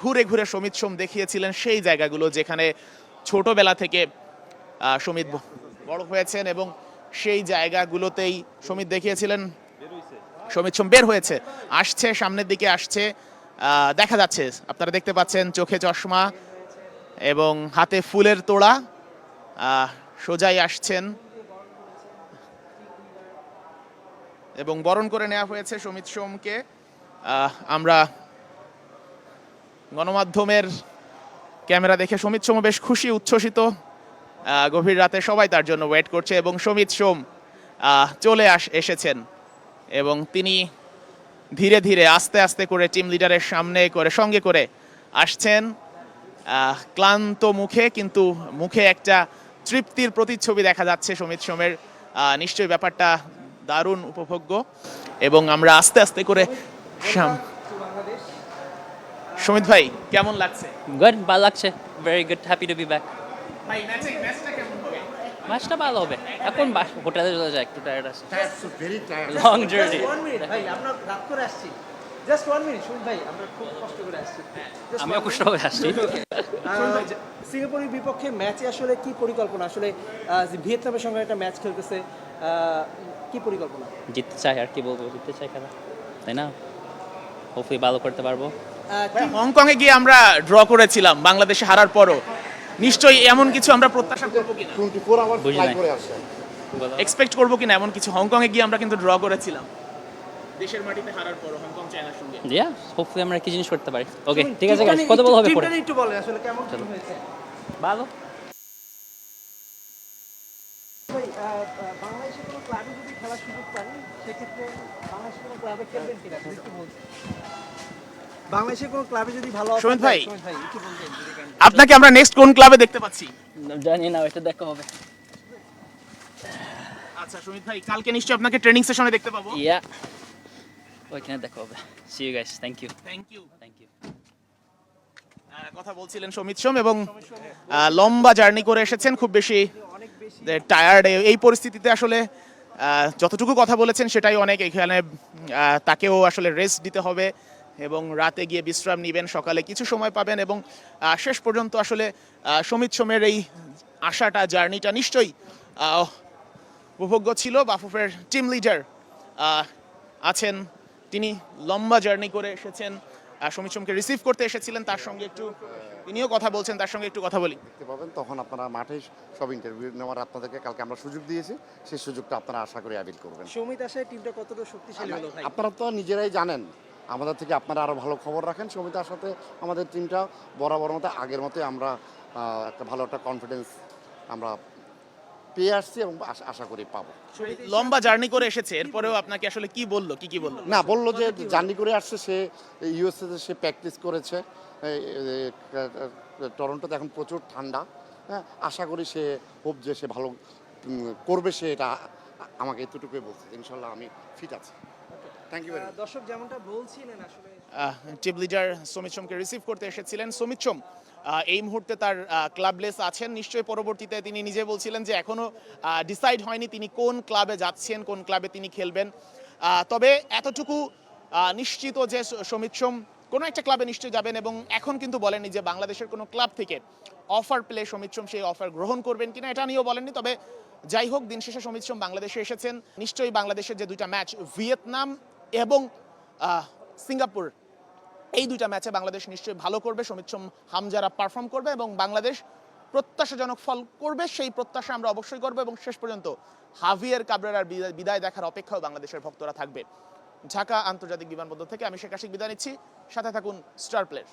ঘুরে ঘুরে সমিত সোম দেখিয়েছিলেন সেই জায়গাগুলো যেখানে ছোটবেলা থেকে সমিত বড় হয়েছেন, এবং সেই জায়গাগুলোতেই সমিত দেখিয়েছিলেন। সমিত সোম বের হয়েছে, আসছে, সামনের দিকে আসছে, দেখা যাচ্ছে, আপনারা দেখতে পাচ্ছেন চোখে চশমা এবং হাতে ফুলের তোড়া, সোজাই আসছেন এবং বরণ করে নেওয়া হয়েছে সমিত সোমকে। আমরা গণমাধ্যমের ক্যামেরা দেখে সমিত সোম বেশ খুশি, উচ্ছ্বসিত, গভীর রাতে সবাই তার জন্য ওয়েট করছে এবং সমিত সোম চলে এসেছেন এবং তিনি ধীরে ধীরে আস্তে আস্তে করে টিম লিডারের সামনে করে সঙ্গে করে আসছেন, ক্লান্ত মুখে, কিন্তু মুখে একটা তৃপ্তির প্রতিচ্ছবি দেখা যাচ্ছে সমিত সোমের। নিশ্চয়ই ব্যাপারটা দারুণ উপভোগ্য এবং আমরা আস্তে আস্তে করে সমিত ভাই কেমন লাগছে? গুড, ভালো লাগছে, very good, happy to be back. ভাই ম্যাচটা কেমন হবে? ম্যাচটা ভালো হবে, এখন হোটেলে চলে যায়, একটু টায়ার্ড আছে, লং জার্নি। ভাই আমরা রাত করে আসছি, জাস্ট 1 মিনিট শুনুন ভাই, আমরা খুব কষ্ট করে আসছি। আমিও কষ্ট করে আসছি। সিঙ্গাপুরের বিপক্ষে ম্যাচে আসলে কি পরিকল্পনা? আসলে ভিয়েতনামের সঙ্গে একটা ম্যাচ খেলতেছে, কি পরিকল্পনা? জিততে চাই, আর কি বলবো, জিততে চাই খেলা, তাই না? হোপফুলি ভালো করতে পারবো। হংকং এ গিয়ে আমরা ড্র করেছিলাম বাংলাদেশে হারার পরও, নিশ্চয়ই এমন কিছু আমরা প্রত্যাশা করব কিনা, 24 আওয়ার ফ্লাই করে আসছে, এক্সপেক্ট করব কিনা এমন কিছু? হংকং এ গিয়ে আমরা কিন্তু ড্র করেছিলাম দেশের মাটিতে হারার পরও হংকং চায়নার সঙ্গে। ইয়া, হোপফুলি আমরা কি জিনিস করতে পারি। ওকে, ঠিক আছে গাইস, কত বল হবে পরে? টিমটা একটু বলেন আসলে কেমন টিম হয়েছে। ভালো। ভাই বাংলাদেশে কোনো ক্লাবে যদি খেলার সুযোগ পান, সেক্ষেত্রে বাংলাদেশে কোনো ক্লাবে খেলবেন কিনা একটু বলুন। বাংলাদেশে কোনো ক্লাবে যদি ভালো অফার সুমিত ভাই, ভাই একটু বলতেন। আপনাকে আমরা নেক্সট কোন ক্লাবে দেখতে পাচ্ছি? জানি না, এটা দেখা হবে। আচ্ছা সুমিত ভাই, কালকে নিশ্চয়ই আপনাকে ট্রেনিং সেশনে দেখতে পাবো। ইয়া, ওইখানে দেখা হবে। See you guys, thank you. Thank you. Thank you. কথা বলছিলেন সমিত সোম, এবং লম্বা জার্নি করে এসেছেন, খুব বেশি টায়ার্ড এই পরিস্থিতিতে আসলে যতটুকু কথা বলেছেন সেটাই অনেক। এখানে তাকেও আসলে রেস্ট দিতে হবে এবং রাতে গিয়ে বিশ্রাম নেবেন, সকালে কিছু সময় পাবেন, এবং শেষ পর্যন্ত আসলে সমিত সোমের এই আশাটা, জার্নিটা নিশ্চয়ই উপভোগ্য ছিল। বাফুফের টিম লিডার আছেন, তিনি লম্বা জার্নি করে এসেছেন, সমিত সোমকে রিসিভ করতে এসেছিলেন, তার সঙ্গে একটু তিনিও কথা বলছেন, তার সঙ্গে একটু কথা বলি। দেখতে পাবেন তখন আপনারা মাঠে সব ইন্টারভিউ নেওয়ার আপনাদেরকে কালকে আমরা সুযোগ দিয়েছি, সেই সুযোগটা আপনারা আশা করি অ্যাভিল করবেন। সমিত আসায় টিমটা কতটা শক্তিশালী হলো ভাই? আপনারা তো নিজেরাই জানেন, আমাদের থেকে আপনারা আরও ভালো খবর রাখেন। সমিতার সাথে আমাদের টিমটা বরাবর মতো আগের মতোই আমরা একটা ভালো একটা কনফিডেন্স আমরা পেয়ে আসছি এবং আশা করি পাবো। লম্বা জার্নি করে এসেছে, এরপরেও আপনাকে আসলে কি বললো, কি বললো? না, বললো যে জার্নি করে আসছে, সে ইউএসএতে সে প্র্যাকটিস করেছে, টরন্টোতে এখন প্রচুর ঠান্ডা, হ্যাঁ, আশা করি সে হোপ যে সে ভালো করবে, সে এটা আমাকে এতটুকুই বলছে। ইনশাল্লাহ আমি ফিট আছি। Thank you. দর্শক যেমনটা বলছিলেন, আসলে টিম লিডার সমিত সোমকে রিসিভ করতে এসেছিলেন। সমিত সোম এই মুহূর্তে তার ক্লাবলেস আছেন, নিশ্চয়ই পরবর্তীতে তিনি নিজে বলছিলেন যে এখনো ডিসাইড হয়নি তিনি কোন ক্লাবে যাচ্ছেন, কোন ক্লাবে তিনি খেলবেন। তবে এতটুকু নিশ্চিত যে সমিত সোম কোনো একটা ক্লাবে নিশ্চয়ই যাবেন, এবং এখন কিন্তু বলেননি যে বাংলাদেশের কোনো ক্লাব থেকে অফার পেলে সমিত সোম সেই অফার গ্রহণ করবেন কিনা, এটা নিয়েও বলেননি। তবে যাই হোক, দিন শেষে সমিত সোম বাংলাদেশে এসেছেন, নিশ্চয়ই বাংলাদেশের যে দুইটা ম্যাচ, ভিয়েতনাম এবং সিঙ্গাপুর, এই দুইটা ম্যাচে বাংলাদেশ নিশ্চয়ই ভালো করবে, সমিত সোম হামজারা পারফর্ম করবে এবং বাংলাদেশ প্রত্যাশাজনক ফল করবে, সেই প্রত্যাশা আমরা অবশ্যই করবো, এবং শেষ পর্যন্ত হাভিয়ের কাবরেরার বিদায় দেখার অপেক্ষাও বাংলাদেশের ভক্তরা থাকবে। ঢাকা আন্তর্জাতিক বিমানবন্দর থেকে আমি শেখ আশিক বিদায় নিচ্ছি, সাথে থাকুন স্টার প্লেয়ার।